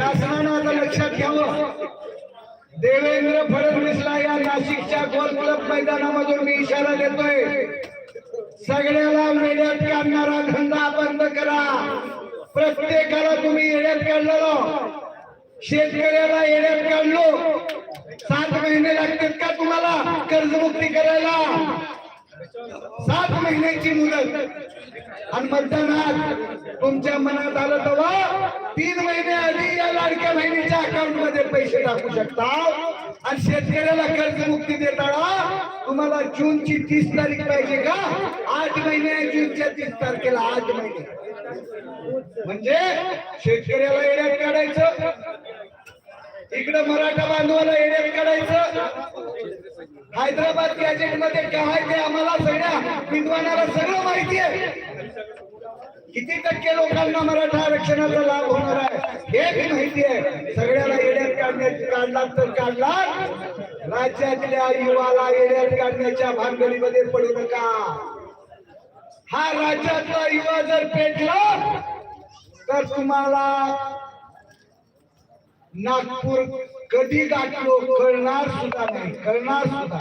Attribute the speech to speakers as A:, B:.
A: शासनानं आता लक्षात घ्यावं, देवेंद्र फडणवीसला या नाशिकच्या गोल क्लब मैदानामधून मी इशारा देतोय, सगळ्याला वेड्यात काढणारा धंदा बंद करा. प्रत्येकाला तुम्ही येड्यात काढलो, शेतकऱ्याला येड्यात काढलो. 7 महिने लागतात का तुम्हाला कर्जमुक्ती करायला? 7 महिन्याची मुदत. आणि मतदानात तुमच्या मनात आलं तेव्हा 3 महिने आधी या लाडक्या बहिणीच्या अकाउंट मध्ये पैसे टाकू शकता. आणि शेतकऱ्याला कर्जमुक्ती देताना तुम्हाला जूनची 30 तारीख पाहिजे का? 8 महिने जूनच्या 30 तारखेला 8 महिने. म्हणजे शेतकऱ्याला येड्यात काढायचं, इकडे मराठा बांधवाला येड्यात काढायचं. हैदराबाद गॅजेट मध्ये काय ते आम्हाला सगळ्या विद्वानाला सगळं माहिती आहे. किती टक्के लोकांना मराठा आरक्षणाचा लाभ होणार आहे हे बी माहिती आहे. सगळ्याला येड्यात काढला तर काढला. राज्यातल्या युवाला येड्यात काढण्याच्या भानगडीमध्ये पडू नका. हा राज्यातला युवा जर पेटला तर तुम्हाला नागपूर कधी गाठलो कळणार सुद्धा नाही, कळणार सुद्धा.